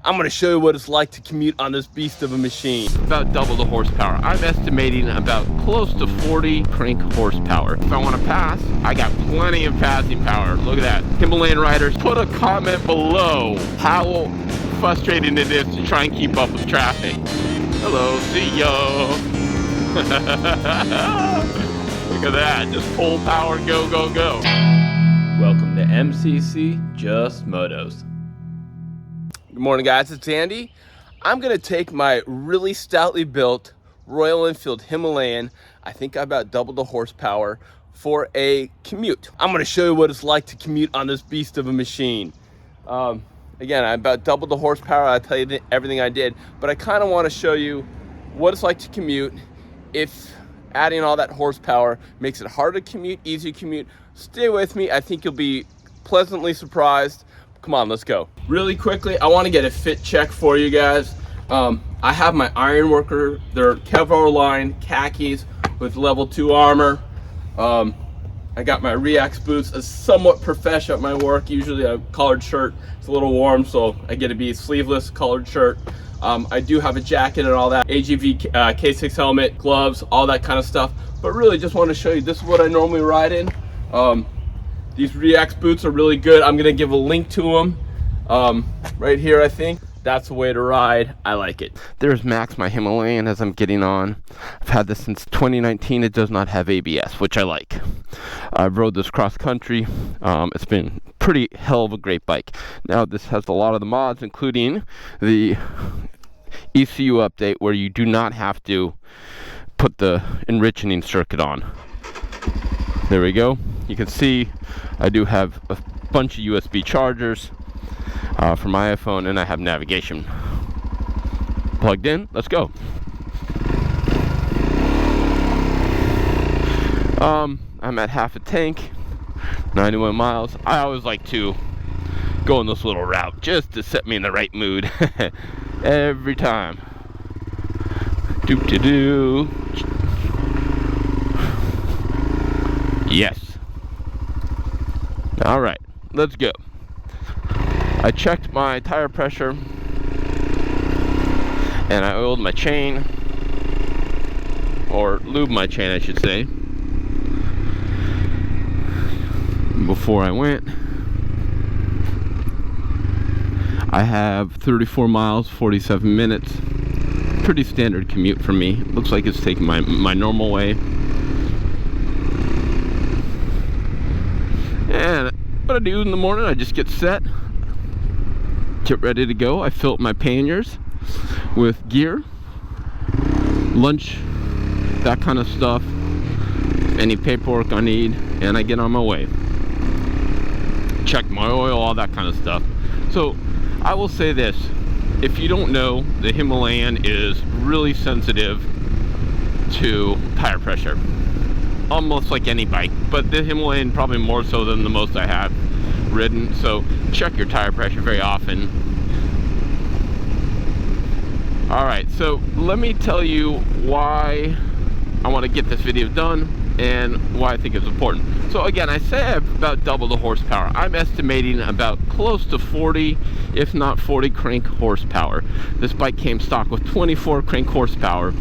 I'm gonna show you what it's like to commute on this beast of a machine. About double the horsepower. I'm estimating about close to 40 crank horsepower. If I want to pass, I got plenty of passing power. Look at that. Himalayan riders, put a comment below how frustrating it is to try and keep up with traffic. Hello, see ya. Look at that, just full power, go, go, go. Welcome to MCC Just Motos. Good morning, guys, it's Andy. I'm gonna take my really stoutly built Royal Enfield Himalayan, I think I about double the horsepower, for a commute. I'm gonna show you what it's like to commute on this beast of a machine. Again, I about doubled the horsepower. I'll tell you everything I did, but I kind of want to show you what it's like to commute if adding all that horsepower makes it hard to commute, easy to commute. Stay with me. I think you'll be pleasantly surprised. Come on, let's go. Really quickly, I want to get a fit check for you guys. I have my Ironworker. They're Kevlar lined khakis with level 2 armor. I got my Reax boots, a somewhat professional at my work. Usually a collared shirt. It's a little warm, so I get to be sleeveless collared shirt. I do have a jacket and all that. AGV K6 helmet, gloves, all that kind of stuff. But really just want to show you, this is what I normally ride in. These Reax boots are really good. I'm gonna give a link to them right here, I think. That's the way to ride. I like it. There's Max, my Himalayan, as I'm getting on. I've had this since 2019. It does not have ABS, which I like. I've rode this cross country. It's been pretty hell of a great bike. Now this has a lot of the mods, including the ECU update, where you do not have to put the enriching circuit on. There we go. You can see I do have a bunch of USB chargers for my iPhone, and I have navigation plugged in. Let's go. I'm at half a tank, 91 miles. I always like to go on this little route just to set me in the right mood every time. Doop-de-doo. Yes. All right, let's go. I checked my tire pressure and I oiled my chain, or lubed my chain I should say, before I went. I have 34 miles, 47 minutes. Pretty standard commute for me. Looks like it's taking my normal way. And what I do in the morning, I just get set, get ready to go. I fill up my panniers with gear, lunch, that kind of stuff, any paperwork I need, and I get on my way. Check my oil, all that kind of stuff. So I will say this, if you don't know, the Himalayan is really sensitive to tire pressure, almost like any bike, but the Himalayan probably more so than the most I have ridden. So check your tire pressure very often. All right, so let me tell you why I want to get this video done and why I think it's important. So again, I say I have about double the horsepower. I'm estimating about close to 40, if not 40 crank horsepower. This bike came stock with 24 crank horsepower,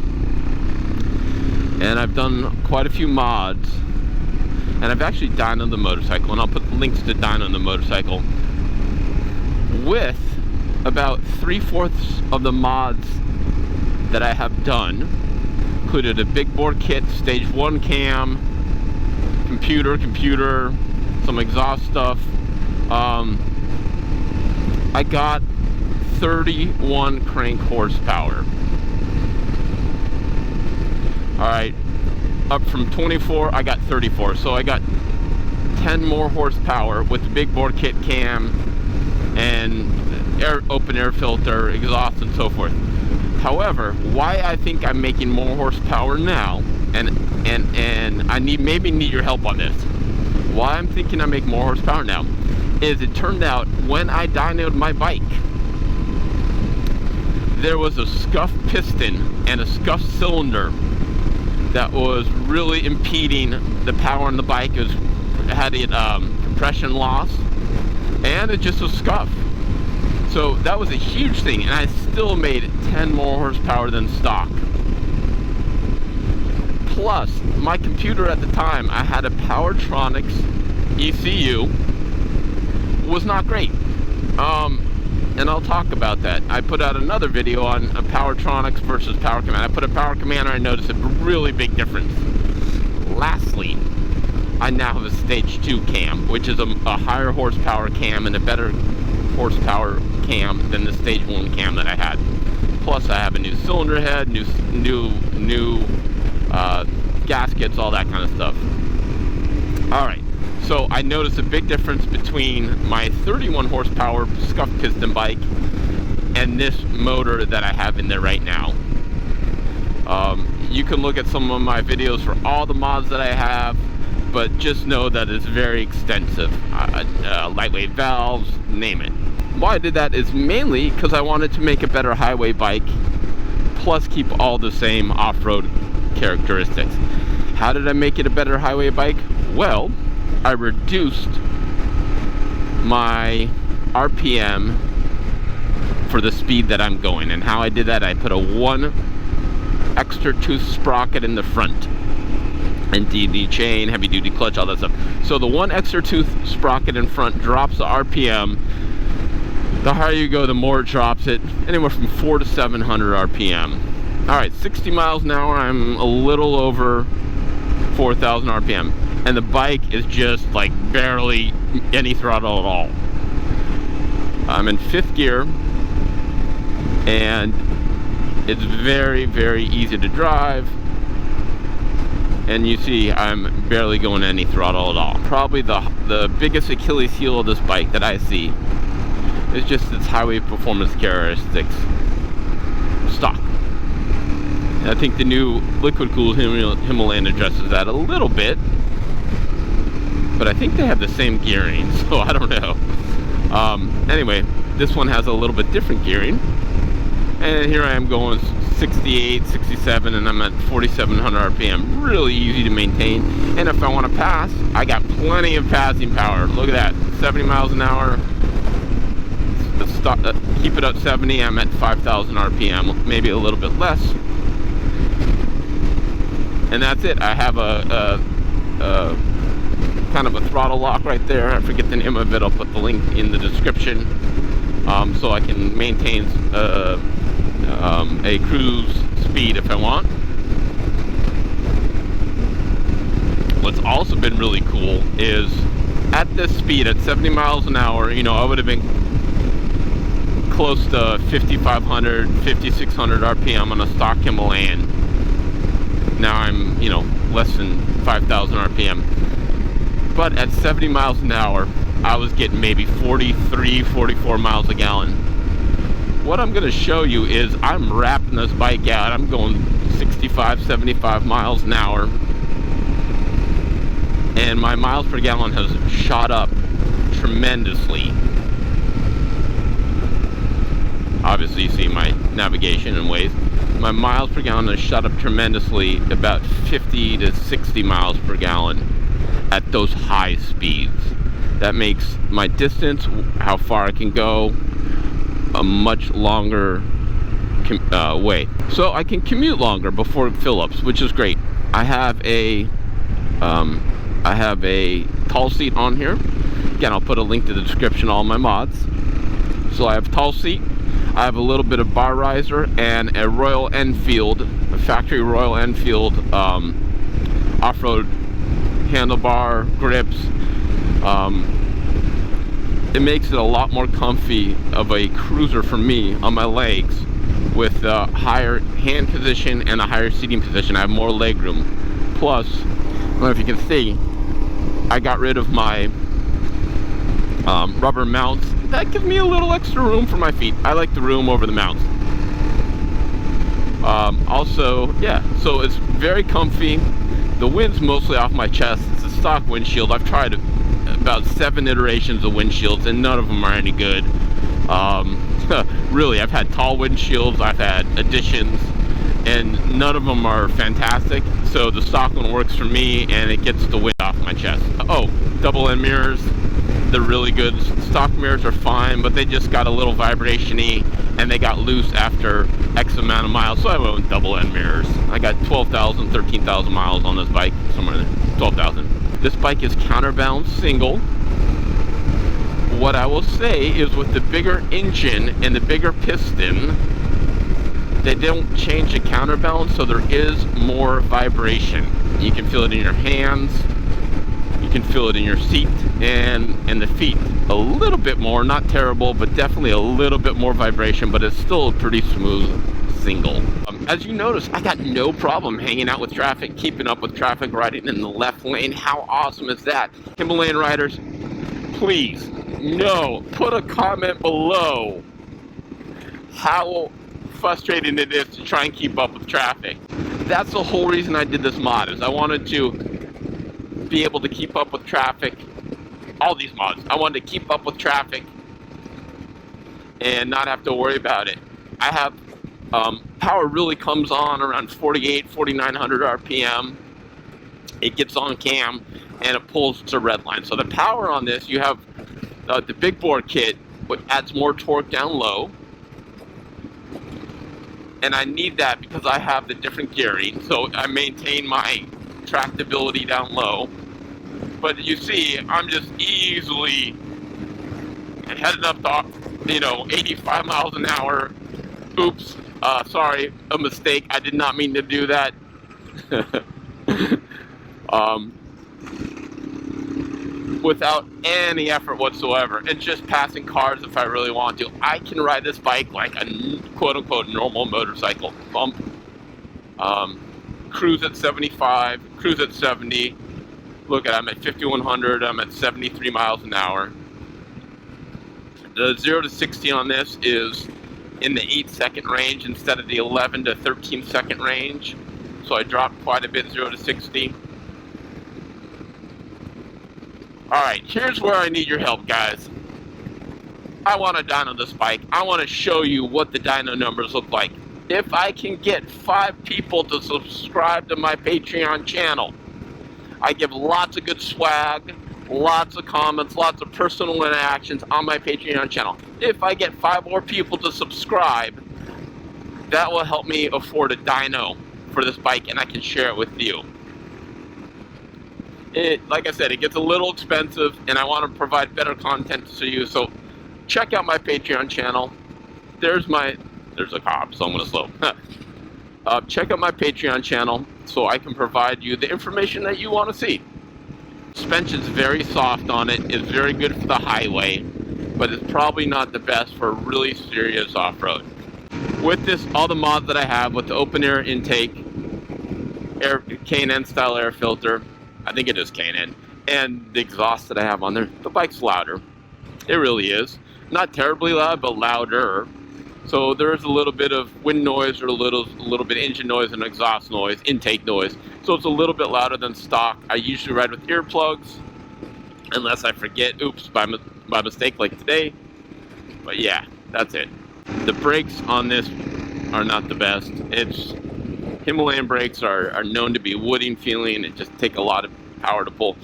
and I've done quite a few mods, and I've actually dynoed the motorcycle, and I'll put links to dyno the motorcycle, with about 3/4 of the mods that I have done. Included a big bore kit, stage 1 cam, computer, some exhaust stuff. I got 31 crank horsepower. All right, up from 24, I got 34. So I got 10 more horsepower with the big bore kit cam and open air filter, exhaust, and so forth. However, why I think I'm making more horsepower now, and I maybe need your help on this. Why I'm thinking I make more horsepower now is it turned out when I dynoed my bike, there was a scuffed piston and a scuffed cylinder that was really impeding the power on the bike. It had compression loss, and it just was scuffed. So that was a huge thing, and I still made 10 more horsepower than stock. Plus, my computer at the time, I had a Powertronics ECU, was not great. And I'll talk about that. I put out another video on a Powertronics versus Power Command. I put a Power Commander, I noticed a really big difference. Lastly, I now have a Stage 2 cam, which is a higher horsepower cam and a better horsepower cam than the Stage 1 cam that I had. Plus, I have a new cylinder head, new gaskets, all that kind of stuff. Alright, so I noticed a big difference between my 31 horsepower scuff piston bike and this motor that I have in there right now. You can look at some of my videos for all the mods that I have, but just know that it's very extensive. Lightweight valves, name it. Why I did that is mainly because I wanted to make a better highway bike, plus keep all the same off-road characteristics. How did I make it a better highway bike? Well, I reduced my RPM for the speed that I'm going. And how I did that, I put a 1 extra tooth sprocket in the front. And DD chain, heavy duty clutch, all that stuff. So the 1 extra tooth sprocket in front drops the RPM. The higher you go, the more it drops it. Anywhere from 400 to 700 RPM. Alright, 60 miles an hour, I'm a little over 4,000 RPM. And the bike is just like barely any throttle at all. I'm in 5th gear. And it's very, very easy to drive. And you see I'm barely going any throttle at all. Probably the biggest Achilles heel of this bike that I see is just its highway performance characteristics. Stock. I think the new liquid cooled Himalayan addresses that a little bit, but I think they have the same gearing, so I don't know. Anyway, this one has a little bit different gearing, and here I am going 68, 67, and I'm at 4,700 RPM. Really easy to maintain, and if I want to pass, I got plenty of passing power. Look at that, 70 miles an hour. Keep it up 70, I'm at 5,000 RPM, maybe a little bit less. And that's it. I have a kind of a throttle lock right there. I forget the name of it. I'll put the link in the description, so I can maintain a cruise speed if I want. What's also been really cool is at this speed, at 70 miles an hour, you know, I would have been close to 5,500, 5,600 RPM on a stock Himalayan. Now I'm, you know, less than 5,000 RPM. But at 70 miles an hour, I was getting maybe 43, 44 miles a gallon. What I'm going to show you is I'm wrapping this bike out. I'm going 65, 75 miles an hour. And my miles per gallon has shot up tremendously. Obviously, you see my navigation and Waze. My miles per gallon has shot up tremendously, about 50 to 60 miles per gallon at those high speeds. That makes my distance, how far I can go, a much longer way. So I can commute longer before fill-ups, which is great. I have a tall seat on here. Again, I'll put a link to the description, all my mods. So I have tall seat. I have a little bit of bar riser and a Royal Enfield, a factory Royal Enfield off-road handlebar grips. It makes it a lot more comfy of a cruiser for me on my legs, with a higher hand position and a higher seating position. I have more leg room. Plus, I don't know if you can see, I got rid of my rubber mounts. That gives me a little extra room for my feet. I like the room over the mounts. Also, yeah, so it's very comfy. The wind's mostly off my chest. It's a stock windshield. I've tried about 7 iterations of windshields and none of them are any good. Really, I've had tall windshields, I've had additions, and none of them are fantastic. So the stock one works for me and it gets the wind off my chest. Oh, double end mirrors. They're really good. Stock mirrors are fine, but they just got a little vibration-y, and they got loose after X amount of miles, so I went with double end mirrors. I got 12,000, 13,000 miles on this bike, somewhere there, 12,000. This bike is counterbalance single. What I will say is with the bigger engine and the bigger piston, they don't change the counterbalance, so there is more vibration. You can feel it in your hands, you can feel it in your seat and the feet. A little bit more, not terrible, but definitely a little bit more vibration, but it's still a pretty smooth single. As you notice, I got no problem hanging out with traffic, keeping up with traffic, riding in the left lane. How awesome is that? Himalayan riders, please, put a comment below how frustrating it is to try and keep up with traffic. That's the whole reason I did this mod, is I wanted to be able to keep up with traffic. All these mods, I wanted to keep up with traffic and not have to worry about it. I have power really comes on around 4,900 RPM. It gets on cam and it pulls to red line. So the power on this, you have the big bore kit, which adds more torque down low. And I need that because I have the different gearing, so I maintain my tractability down low. But you see, I'm just easily heading up to, 85 miles an hour. Oops, sorry, a mistake. I did not mean to do that. Without any effort whatsoever, and just passing cars if I really want to. I can ride this bike like a quote-unquote normal motorcycle. Bump, cruise at 75, cruise at 70. Look at, I'm at 5,100, I'm at 73 miles an hour. The 0 to 60 on this is in the 8-second range instead of the 11 to 13-second range. So I dropped quite a bit, 0 to 60. Alright, here's where I need your help, guys. I want to dyno this bike. I want to show you what the dyno numbers look like. If I can get 5 people to subscribe to my Patreon channel, I give lots of good swag, lots of comments, lots of personal interactions on my Patreon channel. If I get 5 more people to subscribe, that will help me afford a dyno for this bike, and I can share it with you. Like I said, it gets a little expensive, and I want to provide better content to you. So check out my Patreon channel. There's a cop, so I'm going to slow. Check out my Patreon channel so I can provide you the information that you want to see. Suspension's very soft on it. It's very good for the highway, but it's probably not the best for really serious off-road. With this, all the mods that I have with the open air intake, K&N style air filter, I think it is K&N, and the exhaust that I have on there, the bike's louder. It really is. Not terribly loud, but louder. So there's a little bit of wind noise or a little bit of engine noise and exhaust noise, intake noise. So it's a little bit louder than stock. I usually ride with earplugs, unless I forget, oops, by mistake like today. But yeah, that's it. The brakes on this are not the best. Himalayan brakes are known to be wooding feeling. It just take a lot of power to pull,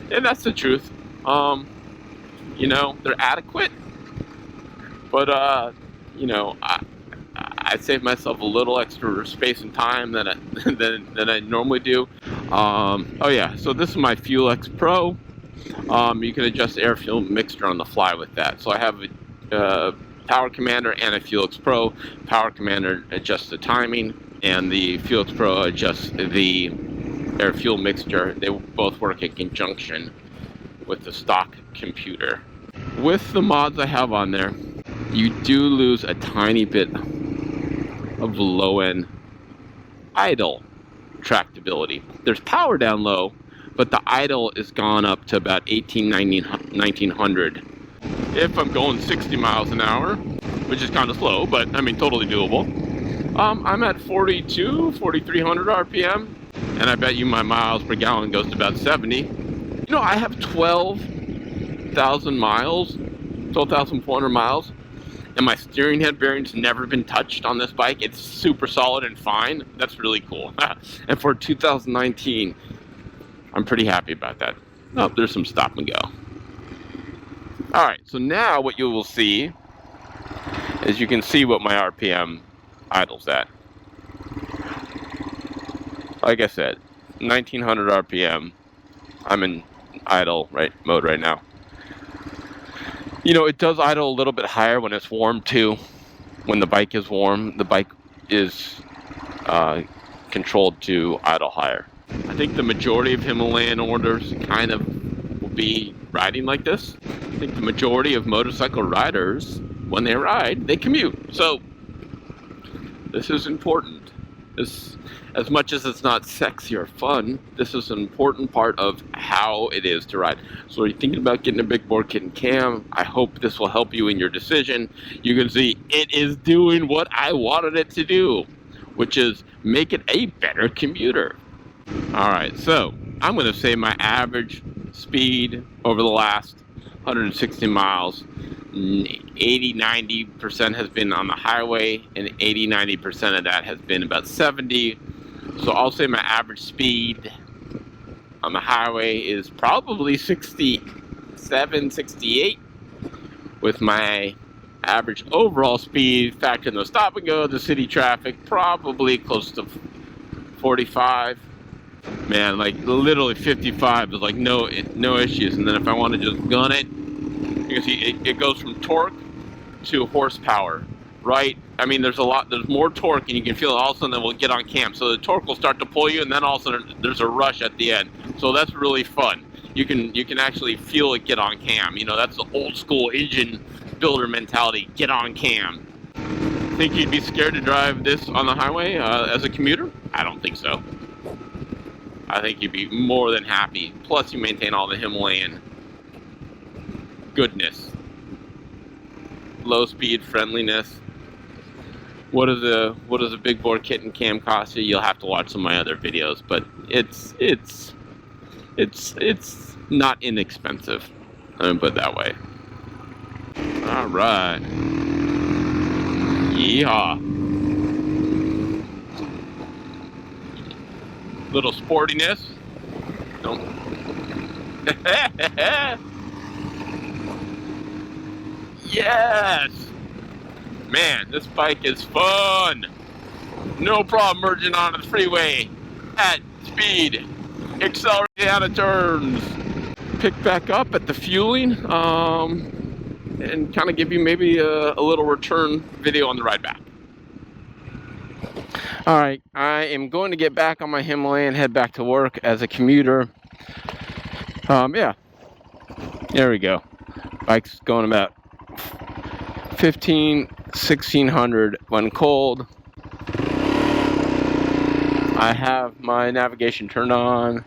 and that's the truth. They're adequate, but I save myself a little extra space and time than I normally do. Oh yeah, so this is my Fuel X Pro. You can adjust the air fuel mixture on the fly with that. So I have a Power Commander and a Fuel X Pro. Power Commander adjusts the timing, and the Fuel X Pro adjusts the air fuel mixture. They both work in conjunction with the stock computer. With the mods I have on there, you do lose a tiny bit of low-end idle tractability. There's power down low, but the idle is gone up to about 1900. If I'm going 60 miles an hour, which is kind of slow, but I mean totally doable. I'm at 4,300 RPM, and I bet you my miles per gallon goes to about 70. I have 12,000 miles, 12,400 miles, and my steering head bearing's never been touched on this bike. It's super solid and fine. That's really cool. And for 2019, I'm pretty happy about that. Oh, there's some stop and go. All right, so now what you will see is you can see what my RPM idles at. Like I said, 1900 RPM. I'm in idle mode right now. You know, it does idle a little bit higher when it's warm too. When the bike is warm, the bike is controlled to idle higher. I think the majority of Himalayan orders kind of will be riding like this. I think the majority of motorcycle riders, when they ride, they commute. So this is important. This, as much as it's not sexy or fun, this is an important part of how it is to ride. So are you thinking about getting a big bore kit and cam? I hope this will help you in your decision. You can see it is doing what I wanted it to do, which is make it a better commuter. All right, so I'm going to say my average speed over the last 160 miles, 80-90% has been on the highway, and 80-90% of that has been about 70. So I'll say my average speed on the highway is probably 67, 68, with my average overall speed, factoring the stop and go, the city traffic, probably close to 45. Man, like literally 55 is like no issues. And then if I want to just gun it, you can see it goes from torque to horsepower, right? I mean, there's more torque, and you can feel it all of a sudden. Then we'll get on cam, so the torque will start to pull you, and then all of a sudden there's a rush at the end. So that's really fun. You can actually feel it get on cam. You know, that's the old school engine builder mentality. Get on cam. Think you'd be scared to drive this on the highway as a commuter? I don't think so. I think you'd be more than happy. Plus, you maintain all the Himalayan goodness, low speed friendliness. What does a big bore kit and cam cost you? You'll have to watch some of my other videos, but it's not inexpensive. Let me put it that way. All right. Yeehaw. Little sportiness. Don't. Yes! Man, this bike is fun! No problem merging onto the freeway at speed, accelerating out of turns. Pick back up at the fueling, and kind of give you maybe a little return video on the ride back. Alright, I am going to get back on my Himalayan, head back to work as a commuter. Yeah, there we go. Bike's going about 1600 when cold. I have my navigation turned on,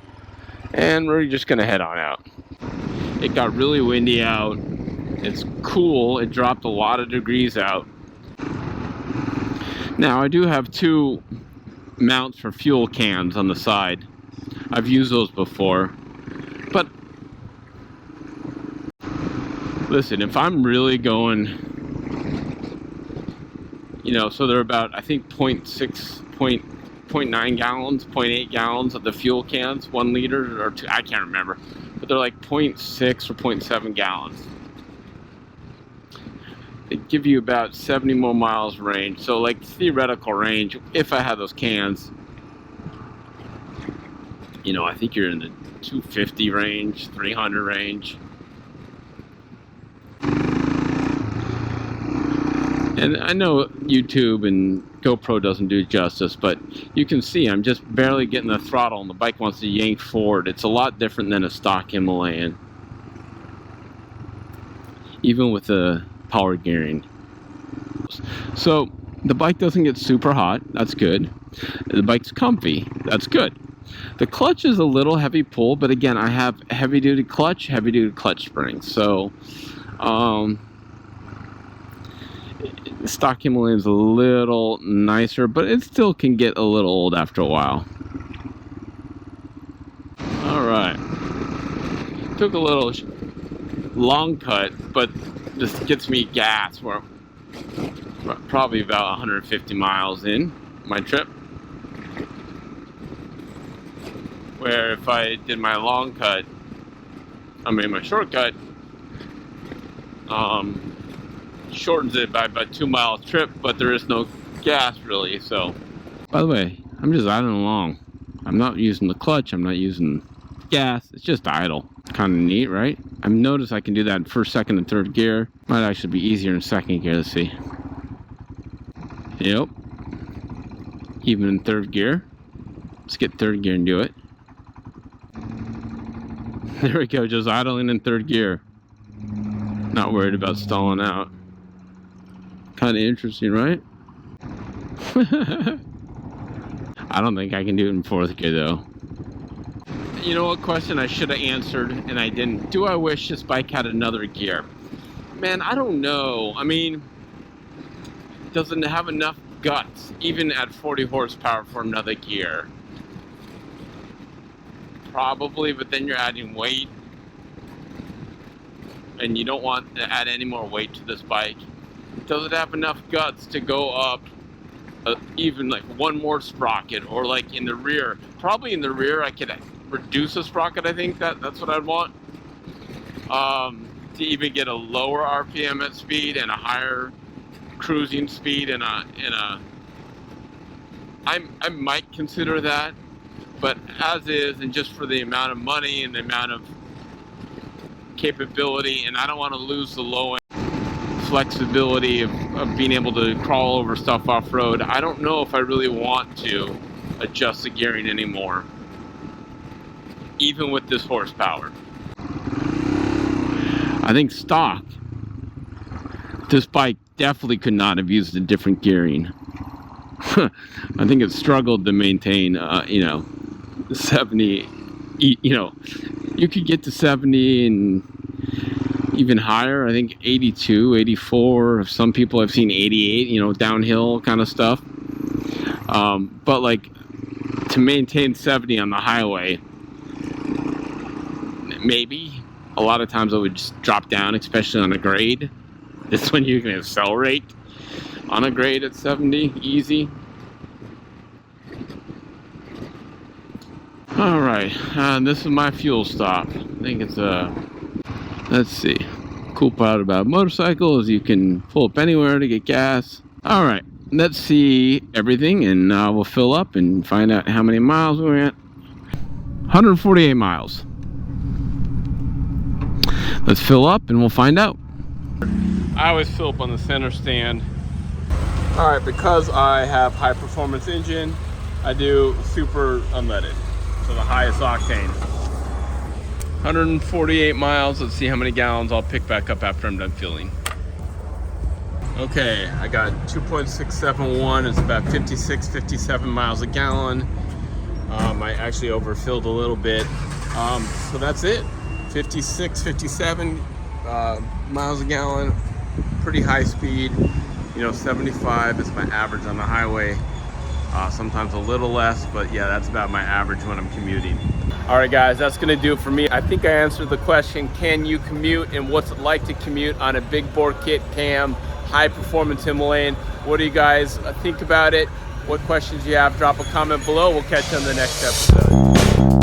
and we're just gonna head on out. It got really windy out. It's cool. It dropped a lot of degrees out. Now I do have two mounts for fuel cans on the side. I've used those before, but listen, if I'm really going, you know, so they're about, I think 0.9 gallons, 0.8 gallons of the fuel cans, 1 liter or 2, I can't remember, but they're like 0.6 or 0.7 gallons. They give you about 70 more miles range. So like theoretical range, if I had those cans, you know, I think you're in the 250 range, 300 range. And I know YouTube and GoPro doesn't do justice, but you can see I'm just barely getting the throttle and the bike wants to yank forward. It's a lot different than a stock Himalayan, even with the power gearing. So the bike doesn't get super hot. That's good. The bike's comfy. That's good. The clutch is a little heavy pull, but again, I have heavy duty clutch springs. So stock Himalayan is a little nicer, but it still can get a little old after a while. All right, took a little long cut, but this gets me gas. We're probably about 150 miles in my trip, where if I did my long cut, I mean my shortcut, Shortens it by about 2 mile trip, but there is no gas really. So, by the way, I'm just idling along. I'm not using the clutch. I'm not using gas. It's just idle. Kind of neat, right? I've noticed I can do that in first, second, and third gear. Might actually be easier in second gear. Let's see. Yep. Even in third gear. Let's get third gear and do it. There we go. Just idling in third gear. Not worried about stalling out. Kind of interesting, right? I don't think I can do it in fourth gear though. You know what question I should have answered and I didn't? Do I wish this bike had another gear? Man, I don't know. I mean, doesn't it have enough guts even at 40 horsepower for another gear? Probably, but then you're adding weight and you don't want to add any more weight to this bike. Does it have enough guts to go up even like one more sprocket, or like in the rear? Probably in the rear I could reduce a sprocket. I think that's what I'd want, to even get a lower RPM at speed and a higher cruising speed and I might consider that, but as is, and just for the amount of money and the amount of capability, and I don't want to lose the low end flexibility of being able to crawl over stuff off-road. I don't know if I really want to adjust the gearing anymore, even with this horsepower. I think stock, this bike definitely could not have used a different gearing. I think it struggled to maintain, 70, you could get to 70 and even higher. I think 82, 84. Some people I've seen 88, downhill kind of stuff. But like to maintain 70 on the highway, maybe. A lot of times I would just drop down, especially on a grade. This is when you can accelerate on a grade at 70, easy. All right, this is my fuel stop. I think it's let's see. Cool part about a motorcycle is you can pull up anywhere to get gas. All right, let's see everything, and we'll fill up and find out how many miles we're at. 148 miles. Let's fill up and we'll find out. I always fill up on the center stand. All right, because I have high performance engine, I do super unleaded, so the highest octane. 148 miles. Let's see how many gallons I'll pick back up after I'm done filling. Okay, I got 2.671. It's about 56, 57 miles a gallon. I actually overfilled a little bit. So that's it. 56, 57 miles a gallon. Pretty high speed. 75 is my average on the highway. Sometimes a little less, but yeah, that's about my average when I'm commuting. All right, guys, that's gonna do it for me. I think I answered the question, can you commute, and what's it like to commute on a big bore kit cam, high performance Himalayan? What do you guys think about it? What questions you have, drop a comment below. We'll catch you on the next episode.